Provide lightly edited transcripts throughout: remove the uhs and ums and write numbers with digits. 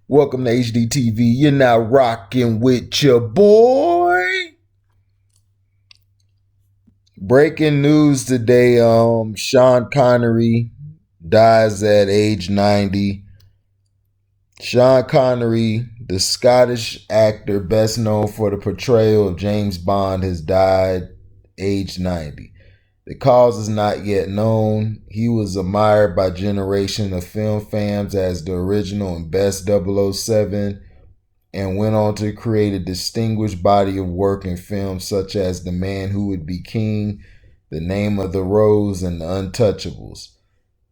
Welcome to HDTV. You're now rocking with your boy. Breaking news today. Sean Connery dies at age 90. Sean Connery, the Scottish actor best known for the portrayal of James Bond, has died age 90. The cause is not yet known. He was admired by a generation of film fans as the original and best 007 and went on to create a distinguished body of work in films such as The Man Who Would Be King, The Name of the Rose, and The Untouchables.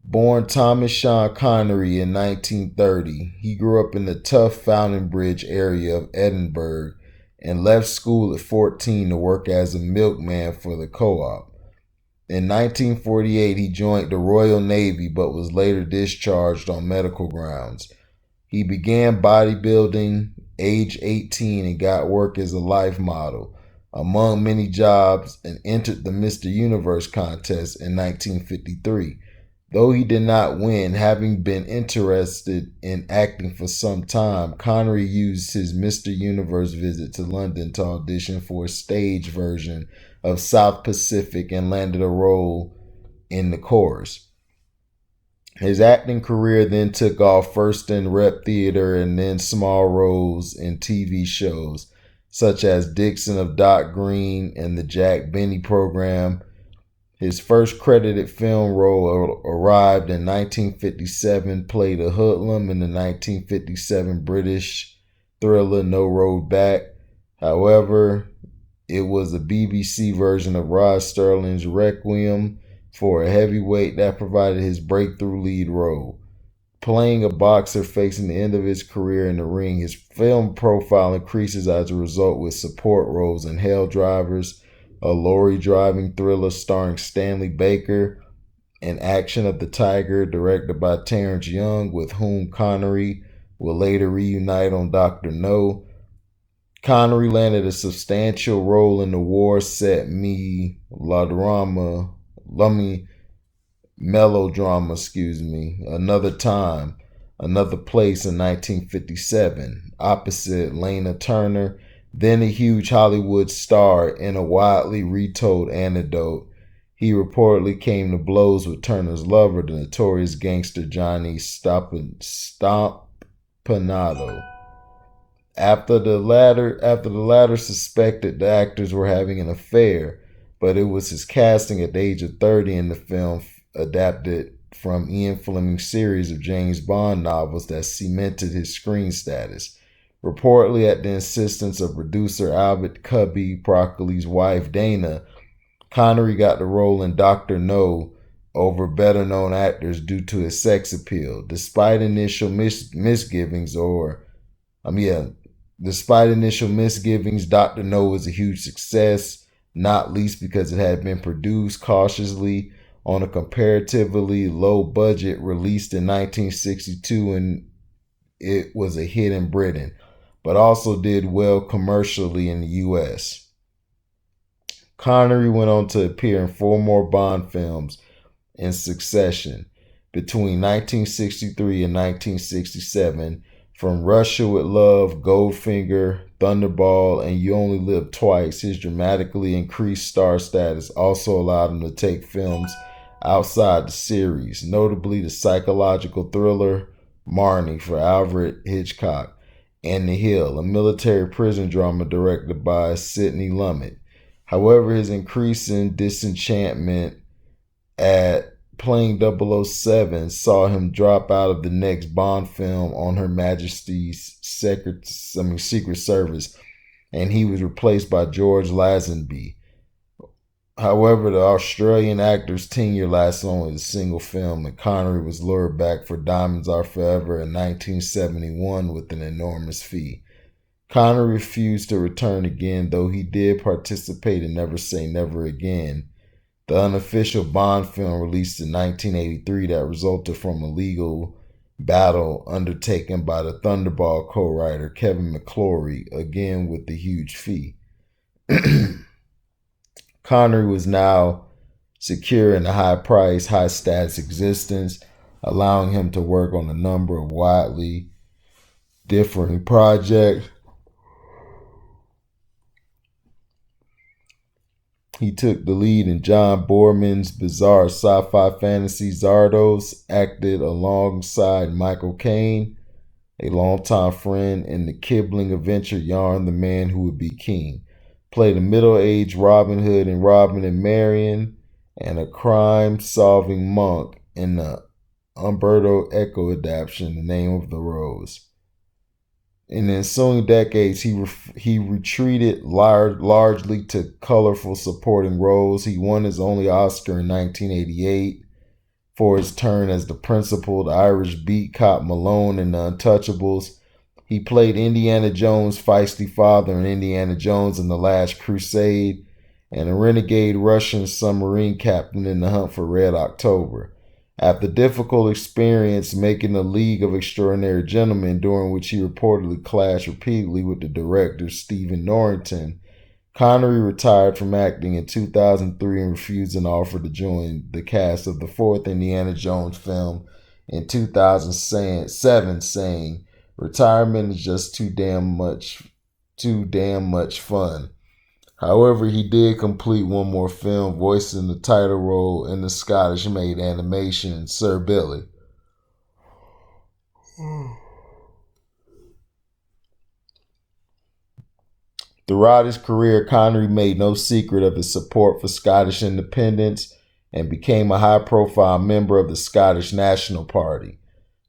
Born Thomas Sean Connery in 1930, he grew up in the tough Fountain Bridge area of Edinburgh and left school at 14 to work as a milkman for the co-op. In 1948, he joined the Royal Navy but was later discharged on medical grounds. He began bodybuilding age 18 and got work as a life model, among many jobs, and entered the Mr. Universe contest in 1953. Though he did not win, having been interested in acting for some time, Connery used his Mr. Universe visit to London to audition for a stage version of South Pacific and landed a role in the chorus. His acting career then took off first in rep theater and then small roles in TV shows such as Dixon of Dock Green and the Jack Benny Program. His first credited film role arrived in 1957, played a hoodlum in the 1957 British thriller No Road Back. However, it was a BBC version of Rod Sterling's Requiem for a Heavyweight that provided his breakthrough lead role. Playing a boxer facing the end of his career in the ring, his film profile increases as a result with support roles in Hell Drivers, a lorry-driving thriller starring Stanley Baker, and Action of the Tiger, directed by Terrence Young, with whom Connery will later reunite on Dr. No. Connery landed a substantial role in the war set melodrama, Another Time, Another Place in 1957, opposite Lana Turner, then a huge Hollywood star. In a widely retold anecdote, he reportedly came to blows with Turner's lover, the notorious gangster Johnny Stompanato. After the latter suspected the actors were having an affair, but it was his casting at the age of 30 in the film, adapted from Ian Fleming's series of James Bond novels, that cemented his screen status. Reportedly, at the insistence of producer Albert Cubby Broccoli's wife Dana, Connery got the role in Dr. No over better-known actors due to his sex appeal. Despite initial misgivings, Dr. No was a huge success, not least because it had been produced cautiously on a comparatively low budget, released in 1962, and it was a hit in Britain, but also did well commercially in the U.S. Connery went on to appear in 4 more Bond films in succession between 1963 and 1967, from Russia with Love, Goldfinger, Thunderball, and You Only Live Twice. His dramatically increased star status also allowed him to take films outside the series, notably the psychological thriller Marnie for Alfred Hitchcock, and The Hill, a military prison drama directed by Sidney Lumet. However, his increasing disenchantment at playing 007 saw him drop out of the next Bond film on Her Majesty's Secret Service, and he was replaced by George Lazenby. However, the Australian actor's tenure lasted only a single film, and Connery was lured back for Diamonds Are Forever in 1971 with an enormous fee. Connery refused to return again, though he did participate in Never Say Never Again, the unofficial Bond film released in 1983 that resulted from a legal battle undertaken by the Thunderball co-writer Kevin McClory, again with the huge fee. Connery was now secure in a high-priced, high-status existence, allowing him to work on a number of widely differing projects. He took the lead in John Boorman's bizarre sci-fi fantasy Zardos, acted alongside Michael Caine, a longtime friend, in the Kipling adventure yarn The Man Who Would Be King. Played a middle-aged Robin Hood in Robin and Marian, and a crime-solving monk in the Umberto Eco adaptation, The Name of the Rose. In the ensuing decades, he retreated largely to colorful supporting roles. He won his only Oscar in 1988 for his turn as the principled Irish beat cop Malone in The Untouchables. He played Indiana Jones' feisty father in Indiana Jones and the Last Crusade, and a renegade Russian submarine captain in The Hunt for Red October. After difficult experience making The League of Extraordinary Gentlemen, during which he reportedly clashed repeatedly with the director Stephen Norrington, Connery retired from acting in 2003 and refused an offer to join the cast of the fourth Indiana Jones film in 2007, saying, "Retirement is just too damn much fun." However, he did complete one more film, voicing the title role in the Scottish-made animation Sir Billy. Throughout his career, Connery made no secret of his support for Scottish independence and became a high-profile member of the Scottish National Party.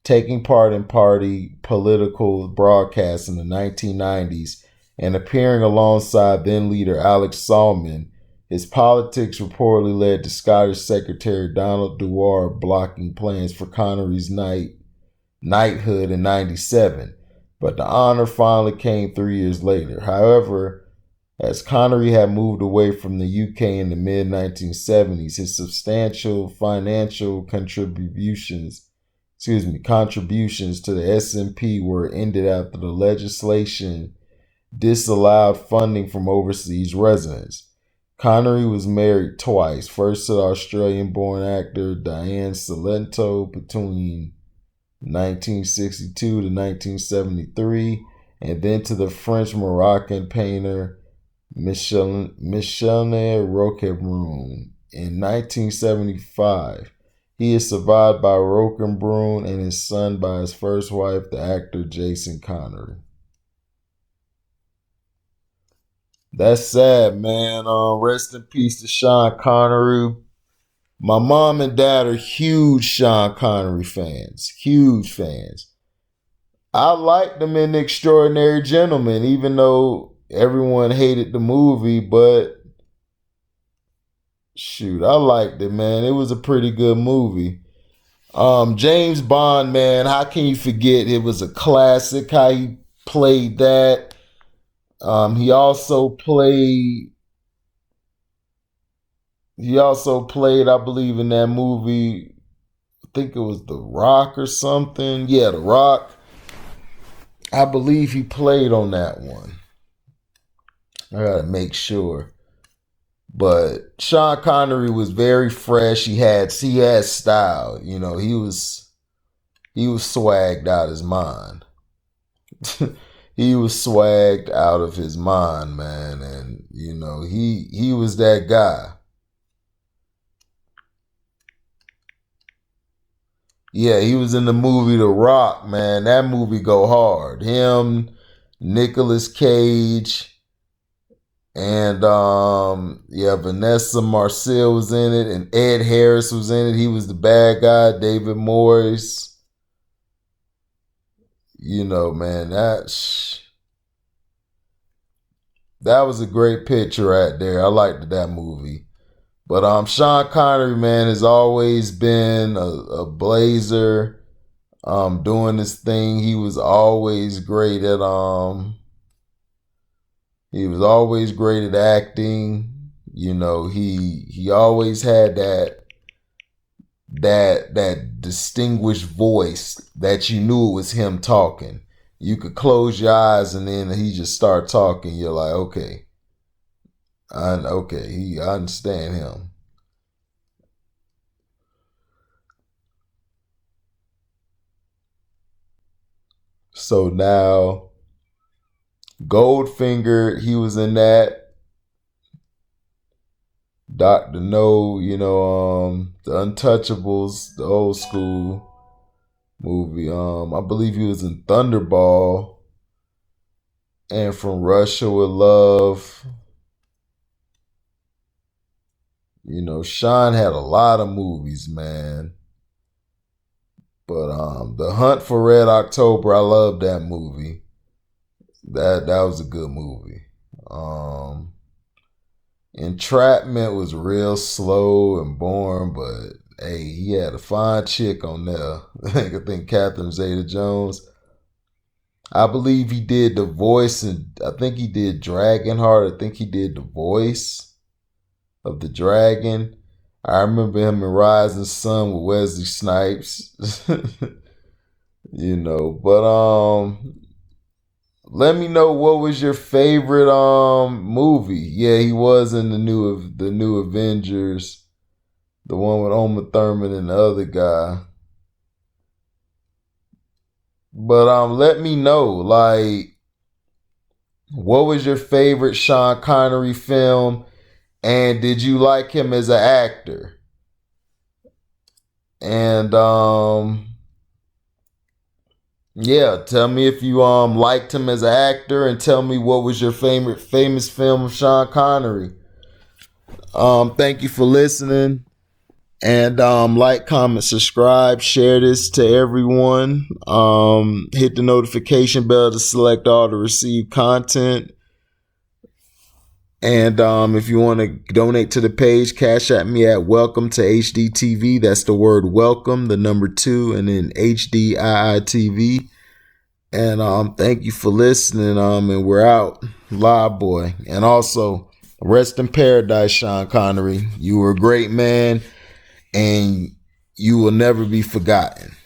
Taking part in party political broadcasts in the 1990s and appearing alongside then-leader Alex Salmond, his politics reportedly led to Scottish Secretary Donald Dewar blocking plans for Connery's knighthood in 1997, but the honor finally came 3 years later. However, as Connery had moved away from the UK in the mid-1970s, his substantial financial contributions to the SNP were ended after the legislation disallowed funding from overseas residents. Connery was married twice, first to the Australian-born actor Diane Cilento between 1962 to 1973, and then to the French-Moroccan painter Michel Roquebrune in 1975. He is survived by Roquebrune and his son by his first wife, the actor Jason Connery. That's sad, man. Rest in peace to Sean Connery. My mom and dad are huge Sean Connery fans. Huge fans. I liked him in The Extraordinary Gentleman, even though everyone hated the movie, but shoot, I liked it, man. It was a pretty good movie. James Bond, man, how can you forget? It was a classic how he played that. He also played, I believe, in that movie, I think it was The Rock or something. Yeah, The Rock. I believe he played on that one. I gotta make sure. But Sean Connery was very fresh. He had style. You know, he was swagged out his mind. He was swagged out of his mind, man. And, you know, he was that guy. Yeah, he was in the movie The Rock, man. That movie go hard. Him, Nicolas Cage, and Vanessa Marcel was in it, and Ed Harris was in it. He was the bad guy. David Morris. You know, man, that was a great picture right there. I liked that movie. But Sean Connery, man, has always been a blazer, doing this thing. He was always great at acting. You know, he always had that distinguished voice that you knew it was him talking. You could close your eyes and then he just start talking. You're like, okay. I understand him. So So now Goldfinger, he was in that. Dr. No, The Untouchables, the old school movie. I believe he was in Thunderball and From Russia with Love. Sean had a lot of movies, man. But The Hunt for Red October, I love that movie. That was a good movie. Entrapment was real slow and boring, but hey, he had a fine chick on there. I think Catherine Zeta-Jones. I believe he did the voice, and I think he did Dragonheart. I think he did the voice of the dragon. I remember him in Rising Sun with Wesley Snipes. But let me know, what was your favorite movie? Yeah, he was in the new Avengers, the one with Uma Thurman and the other guy. But let me know, like, what was your favorite Sean Connery film, and did you like him as an actor? And yeah, tell me if you liked him as an actor, and tell me what was your favorite famous film of Sean Connery. Thank you for listening. And like, comment, subscribe, share this to everyone. Hit the notification bell to select all to receive content. And if you want to donate to the page, cash at me at welcome to HDTV. That's the word welcome, the number 2, and then HDIITV. And thank you for listening. And we're out. Live boy. And also, rest in paradise, Sean Connery. You were a great man, and you will never be forgotten.